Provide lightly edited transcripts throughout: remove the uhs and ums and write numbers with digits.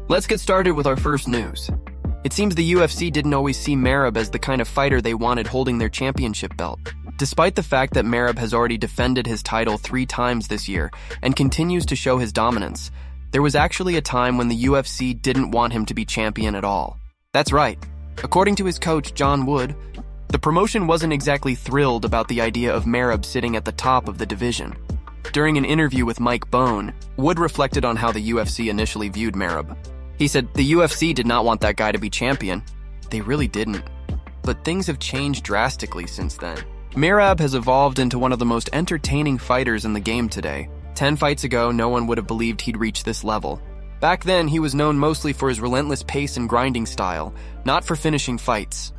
Let's get started with our first news. It seems the UFC didn't always see Merab as the kind of fighter they wanted holding their championship belt. Despite the fact that Merab has already defended his title 3 times this year and continues to show his dominance, there was actually a time when the UFC didn't want him to be champion at all. That's right. According to his coach, John Wood, the promotion wasn't exactly thrilled about the idea of Merab sitting at the top of the division. During an interview with Mike Bone, Wood reflected on how the UFC initially viewed Merab. He said, "The UFC did not want that guy to be champion. They really didn't. But things have changed drastically since then." Merab has evolved into one of the most entertaining fighters in the game today. 10 fights ago, no one would have believed he'd reach this level. Back then, he was known mostly for his relentless pace and grinding style, not for finishing fights.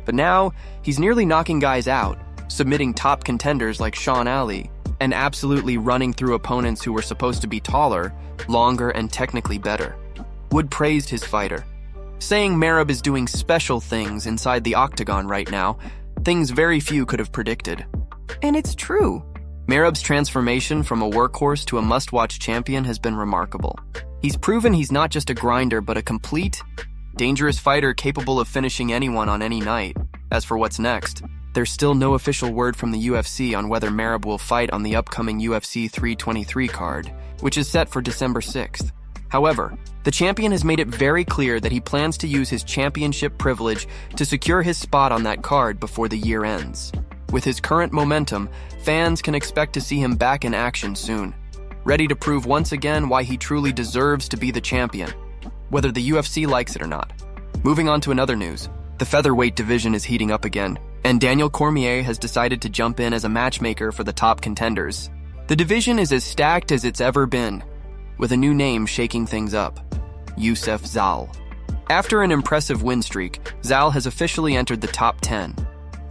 But now, he's nearly knocking guys out, submitting top contenders like Sean Ali, and absolutely running through opponents who were supposed to be taller, longer, and technically better. Wood praised his fighter, saying Merab is doing special things inside the octagon right now, things very few could have predicted. And it's true. Merab's transformation from a workhorse to a must-watch champion has been remarkable. He's proven he's not just a grinder, but a complete, dangerous fighter capable of finishing anyone on any night. As for what's next, there's still no official word from the UFC on whether Merab will fight on the upcoming UFC 323 card, which is set for December 6th. However, the champion has made it very clear that he plans to use his championship privilege to secure his spot on that card before the year ends. With his current momentum, fans can expect to see him back in action soon, ready to prove once again why he truly deserves to be the champion, whether the UFC likes it or not. Moving on to another news, the featherweight division is heating up again, and Daniel Cormier has decided to jump in as a matchmaker for the top contenders. The division is as stacked as it's ever been, with a new name shaking things up, Youssef Zal. After an impressive win streak, Zal has officially entered the top 10,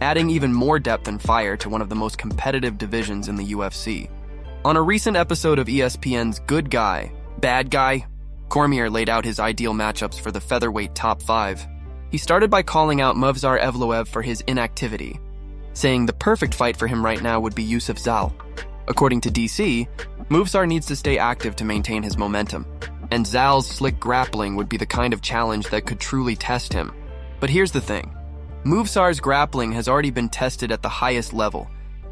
adding even more depth and fire to one of the most competitive divisions in the UFC. On a recent episode of ESPN's Good Guy, Bad Guy, Cormier laid out his ideal matchups for the featherweight top 5. He started by calling out Movsar Evloev for his inactivity, saying the perfect fight for him right now would be Youssef Zal. According to DC, Movsar needs to stay active to maintain his momentum, and Zal's slick grappling would be the kind of challenge that could truly test him. But here's the thing. Movsar's grappling has already been tested at the highest level.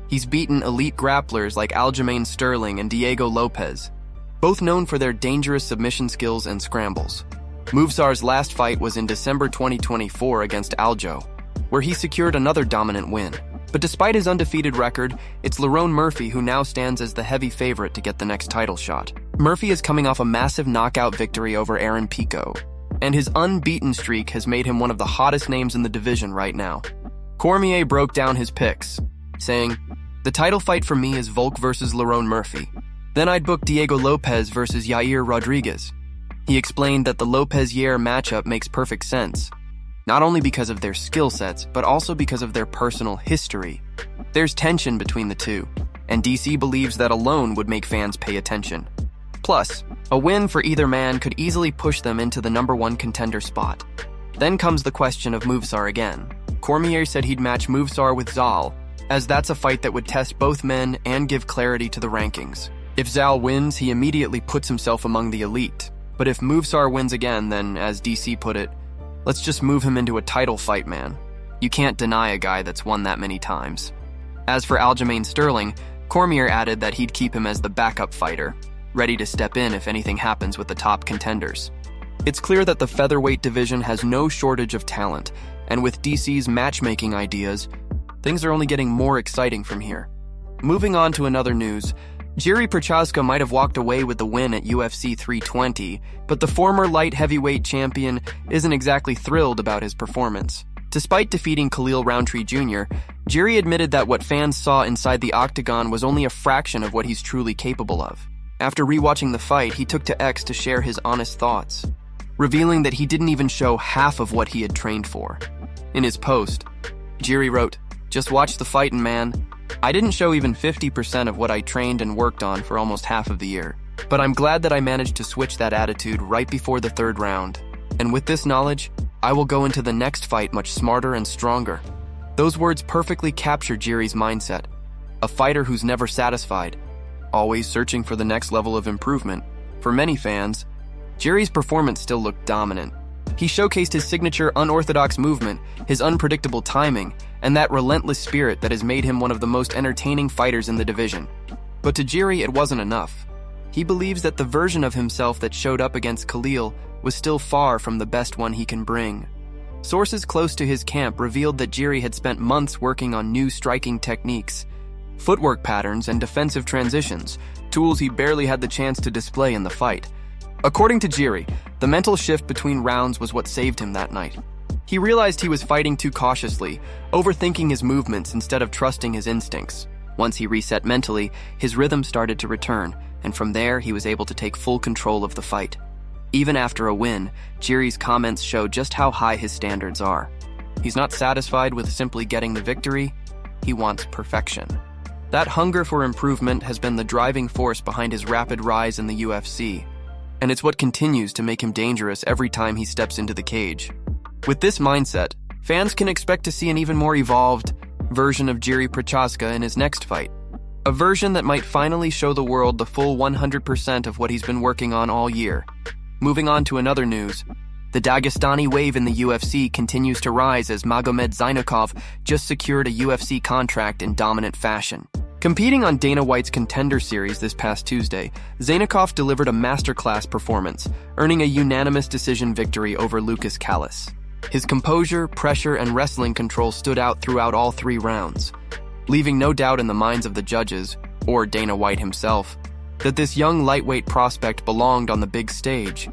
He's beaten elite grapplers like Aljamain Sterling and Diego Lopez, both known for their dangerous submission skills and scrambles. Movsar's last fight was in December 2024 against Aljo, where he secured another dominant win. But despite his undefeated record, it's Lerone Murphy who now stands as the heavy favorite to get the next title shot. Murphy is coming off a massive knockout victory over Aaron Pico, and his unbeaten streak has made him one of the hottest names in the division right now. Cormier broke down his picks, saying, "The title fight for me is Volk versus Lerone Murphy. Then I'd book Diego Lopez versus Yair Rodriguez." He explained that the Lopez-Yair matchup makes perfect sense, not only because of their skill sets, but also because of their personal history. There's tension between the two, and DC believes that alone would make fans pay attention. Plus, a win for either man could easily push them into the #1 contender spot. Then comes the question of Movsar again. Cormier said he'd match Movsar with Zal, as that's a fight that would test both men and give clarity to the rankings. If Zal wins, he immediately puts himself among the elite. But if Movsar wins again, then, as DC put it, let's just move him into a title fight, man. You can't deny a guy that's won that many times. As for Aljamain Sterling, Cormier added that he'd keep him as the backup fighter, ready to step in if anything happens with the top contenders. It's clear that the featherweight division has no shortage of talent, and with DC's matchmaking ideas, things are only getting more exciting from here. Moving on to another news, Jiri Prochazka might have walked away with the win at UFC 320, but the former light heavyweight champion isn't exactly thrilled about his performance. Despite defeating Khalil Rountree Jr., Jiri admitted that what fans saw inside the octagon was only a fraction of what he's truly capable of. After rewatching the fight, he took to X to share his honest thoughts, revealing that he didn't even show half of what he had trained for. In his post, Jiri wrote, "Just watch the fightin', man. I didn't show even 50% of what I trained and worked on for almost half of the year. But I'm glad that I managed to switch that attitude right before the 3rd round. And with this knowledge, I will go into the next fight much smarter and stronger." Those words perfectly capture Jiri's mindset. A fighter who's never satisfied, always searching for the next level of improvement. For many fans, Jiri's performance still looked dominant. He showcased his signature unorthodox movement, his unpredictable timing, and that relentless spirit that has made him one of the most entertaining fighters in the division. But to Jiri, it wasn't enough. He believes that the version of himself that showed up against Khalil was still far from the best one he can bring. Sources close to his camp revealed that Jiri had spent months working on new striking techniques, footwork patterns, and defensive transitions, tools he barely had the chance to display in the fight. According to Jiri, the mental shift between rounds was what saved him that night. He realized he was fighting too cautiously, overthinking his movements instead of trusting his instincts. Once he reset mentally, his rhythm started to return, and from there he was able to take full control of the fight. Even after a win, Jiri's comments show just how high his standards are. He's not satisfied with simply getting the victory, he wants perfection. That hunger for improvement has been the driving force behind his rapid rise in the UFC, and it's what continues to make him dangerous every time he steps into the cage. With this mindset, fans can expect to see an even more evolved version of Jiri Prochazka in his next fight. A version that might finally show the world the full 100% of what he's been working on all year. Moving on to another news, the Dagestani wave in the UFC continues to rise as Magomed Zaynukov just secured a UFC contract in dominant fashion. Competing on Dana White's Contender Series this past Tuesday, Zaynukov delivered a masterclass performance, earning a unanimous decision victory over Lucas Callis. His composure, pressure, and wrestling control stood out throughout all 3 rounds, leaving no doubt in the minds of the judges, or Dana White himself, that this young lightweight prospect belonged on the big stage.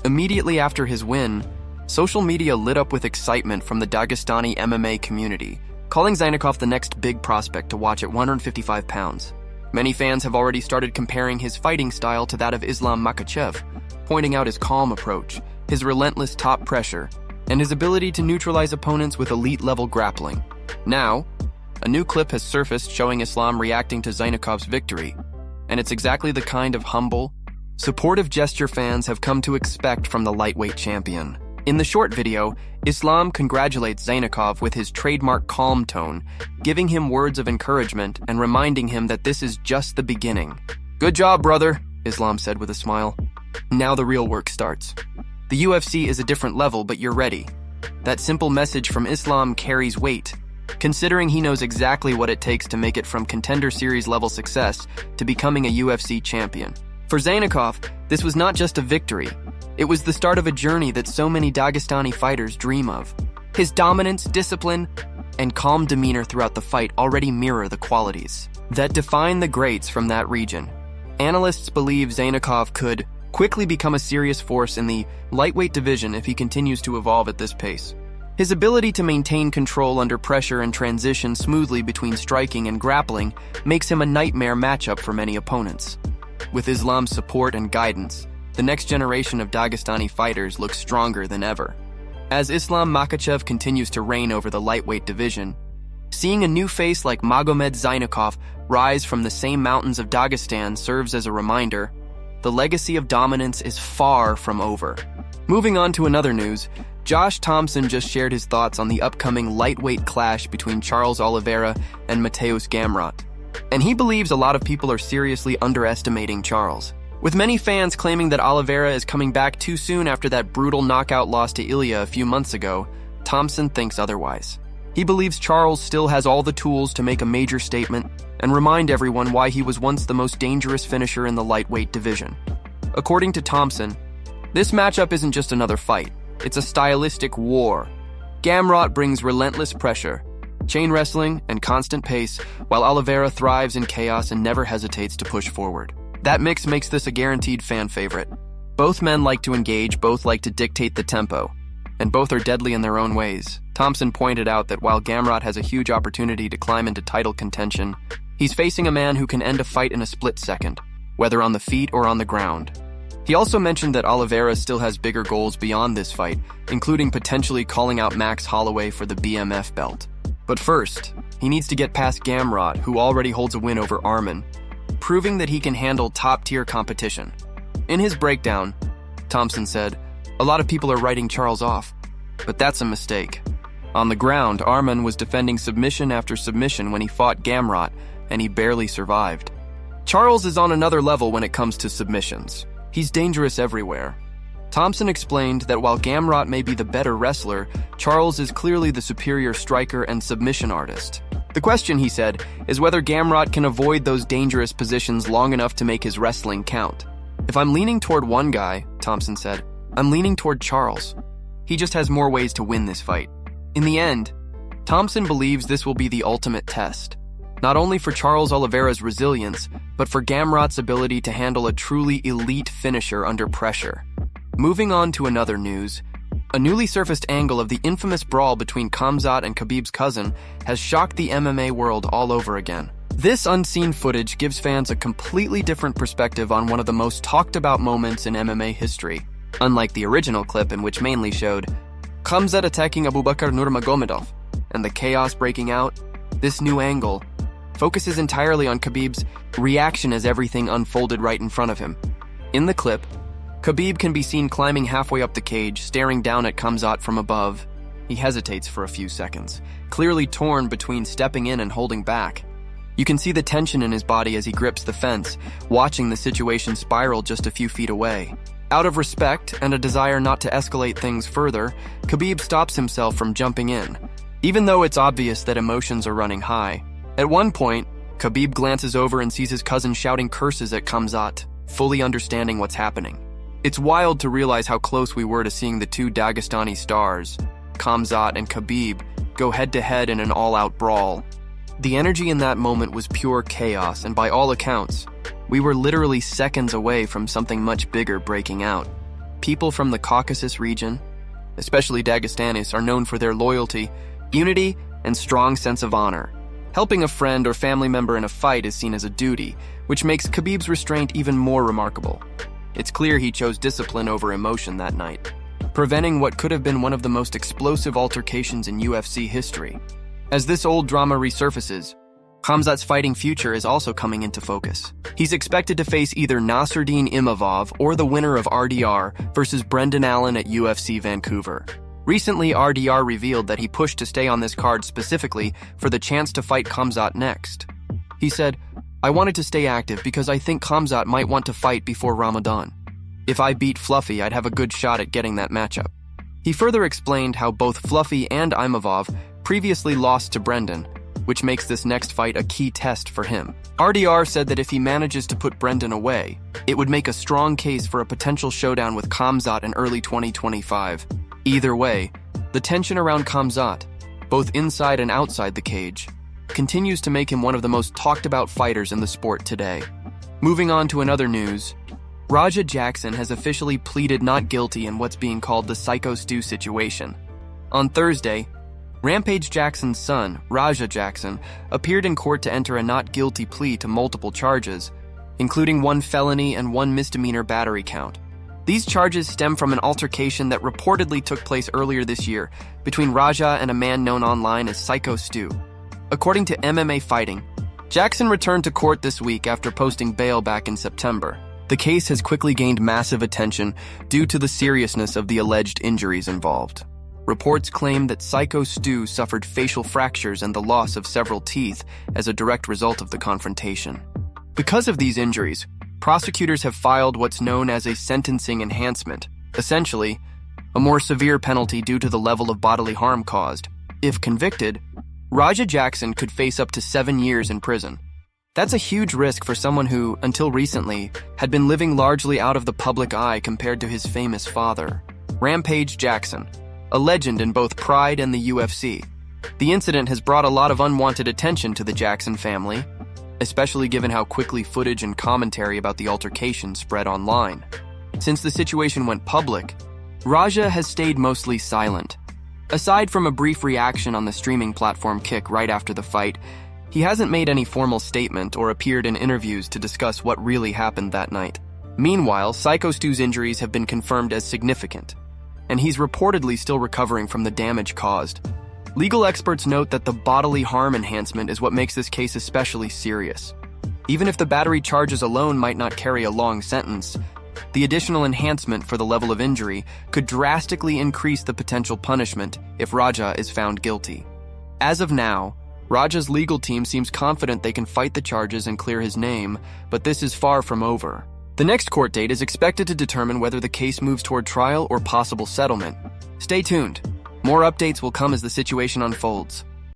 Immediately after his win, social media lit up with excitement from the Dagestani MMA community, calling Zaynukov the next big prospect to watch at 155 pounds. Many fans have already started comparing his fighting style to that of Islam Makhachev, pointing out his calm approach, his relentless top pressure, and his ability to neutralize opponents with elite-level grappling. Now, a new clip has surfaced showing Islam reacting to Zaynukov's victory, and it's exactly the kind of humble, supportive gesture fans have come to expect from the lightweight champion. In the short video, Islam congratulates Zaynukov with his trademark calm tone, giving him words of encouragement and reminding him that this is just the beginning. "Good job, brother," Islam said with a smile. "Now the real work starts. The UFC is a different level, but you're ready." That simple message from Islam carries weight, considering he knows exactly what it takes to make it from Contender Series level success to becoming a UFC champion. For Zaynukov, this was not just a victory. It was the start of a journey that so many Dagestani fighters dream of. His dominance, discipline, and calm demeanor throughout the fight already mirror the qualities that define the greats from that region. Analysts believe Zaynukov could quickly become a serious force in the lightweight division if he continues to evolve at this pace. His ability to maintain control under pressure and transition smoothly between striking and grappling makes him a nightmare matchup for many opponents. With Islam's support and guidance, the next generation of Dagestani fighters looks stronger than ever. As Islam Makhachev continues to reign over the lightweight division, seeing a new face like Magomed Zaynukov rise from the same mountains of Dagestan serves as a reminder the legacy of dominance is far from over. Moving on to another news, Josh Thompson just shared his thoughts on the upcoming lightweight clash between Charles Oliveira and Mateusz Gamrot. And he believes a lot of people are seriously underestimating Charles. With many fans claiming that Oliveira is coming back too soon after that brutal knockout loss to Ilya a few months ago, Thompson thinks otherwise. He believes Charles still has all the tools to make a major statement and remind everyone why he was once the most dangerous finisher in the lightweight division. According to Thompson, this matchup isn't just another fight, it's a stylistic war. Gamrot brings relentless pressure, chain wrestling, and constant pace, while Oliveira thrives in chaos and never hesitates to push forward. That mix makes this a guaranteed fan favorite. Both men like to engage, both like to dictate the tempo, and both are deadly in their own ways. Thompson pointed out that while Gamrot has a huge opportunity to climb into title contention, he's facing a man who can end a fight in a split second, whether on the feet or on the ground. He also mentioned that Oliveira still has bigger goals beyond this fight, including potentially calling out Max Holloway for the BMF belt. But first, he needs to get past Gamrot, who already holds a win over Arman, proving that he can handle top-tier competition. In his breakdown, Thompson said, "A lot of people are writing Charles off, but that's a mistake. On the ground, Arman was defending submission after submission when he fought Gamrot, and he barely survived. Charles is on another level when it comes to submissions. He's dangerous everywhere. Thompson explained that while Gamrot may be the better wrestler, Charles is clearly the superior striker and submission artist. The question, he said, is whether Gamrot can avoid those dangerous positions long enough to make his wrestling count. If I'm leaning toward one guy, Thompson said, I'm leaning toward Charles. He just has more ways to win this fight. In the end, Thompson believes this will be the ultimate test, not only for Charles Oliveira's resilience, but for Gamrot's ability to handle a truly elite finisher under pressure. Moving on to another news, a newly surfaced angle of the infamous brawl between Khamzat and Khabib's cousin has shocked the MMA world all over again. This unseen footage gives fans a completely different perspective on one of the most talked about moments in MMA history. Unlike the original clip, in which mainly showed Khamzat attacking Abubakar Nurmagomedov and the chaos breaking out, this new angle focuses entirely on Khabib's reaction as everything unfolded right in front of him. In the clip, Khabib can be seen climbing halfway up the cage, staring down at Khamzat from above. He hesitates for a few seconds, clearly torn between stepping in and holding back. You can see the tension in his body as he grips the fence, watching the situation spiral just a few feet away. Out of respect and a desire not to escalate things further, Khabib stops himself from jumping in, even though it's obvious that emotions are running high. At one point, Khabib glances over and sees his cousin shouting curses at Khamzat, fully understanding what's happening. It's wild to realize how close we were to seeing the two Dagestani stars, Khamzat and Khabib, go head-to-head in an all-out brawl. The energy in that moment was pure chaos, and by all accounts, we were literally seconds away from something much bigger breaking out. People from the Caucasus region, especially Dagestanis, are known for their loyalty, unity, and strong sense of honor. Helping a friend or family member in a fight is seen as a duty, which makes Khabib's restraint even more remarkable. It's clear he chose discipline over emotion that night, preventing what could have been one of the most explosive altercations in UFC history. As this old drama resurfaces, Khamzat's fighting future is also coming into focus. He's expected to face either Nasruddin Imavov or the winner of RDR versus Brendan Allen at UFC Vancouver. Recently, RDR revealed that he pushed to stay on this card specifically for the chance to fight Khamzat next. He said, I wanted to stay active because I think Khamzat might want to fight before Ramadan. If I beat Fluffy, I'd have a good shot at getting that matchup. He further explained how both Fluffy and Imavov previously lost to Brendan, which makes this next fight a key test for him. RDR said that if he manages to put Brendan away, it would make a strong case for a potential showdown with Khamzat in early 2025. Either way, the tension around Khamzat, both inside and outside the cage, continues to make him one of the most talked about fighters in the sport today. Moving on to another news, Raja Jackson has officially pleaded not guilty in what's being called the Psycho Stu situation. On Thursday, Rampage Jackson's son, Raja Jackson, appeared in court to enter a not guilty plea to multiple charges, including one felony and one misdemeanor battery count. These charges stem from an altercation that reportedly took place earlier this year between Raja and a man known online as Psycho Stu. According to MMA Fighting, Jackson returned to court this week after posting bail back in September. The case has quickly gained massive attention due to the seriousness of the alleged injuries involved. Reports claim that Psycho Stu suffered facial fractures and the loss of several teeth as a direct result of the confrontation. Because of these injuries, prosecutors have filed what's known as a sentencing enhancement, essentially, a more severe penalty due to the level of bodily harm caused. If convicted, Raja Jackson could face up to 7 years in prison. That's a huge risk for someone who, until recently, had been living largely out of the public eye compared to his famous father, Rampage Jackson, a legend in both Pride and the UFC. The incident has brought a lot of unwanted attention to the Jackson family, especially given how quickly footage and commentary about the altercation spread online. Since the situation went public, Raja has stayed mostly silent. Aside from a brief reaction on the streaming platform Kick right after the fight, he hasn't made any formal statement or appeared in interviews to discuss what really happened that night. Meanwhile, Psycho Stu's injuries have been confirmed as significant, and he's reportedly still recovering from the damage caused. Legal experts note that the bodily harm enhancement is what makes this case especially serious. Even if the battery charges alone might not carry a long sentence, the additional enhancement for the level of injury could drastically increase the potential punishment if Raja is found guilty. As of now, Raja's legal team seems confident they can fight the charges and clear his name, but this is far from over. The next court date is expected to determine whether the case moves toward trial or possible settlement. Stay tuned. More updates will come as the situation unfolds.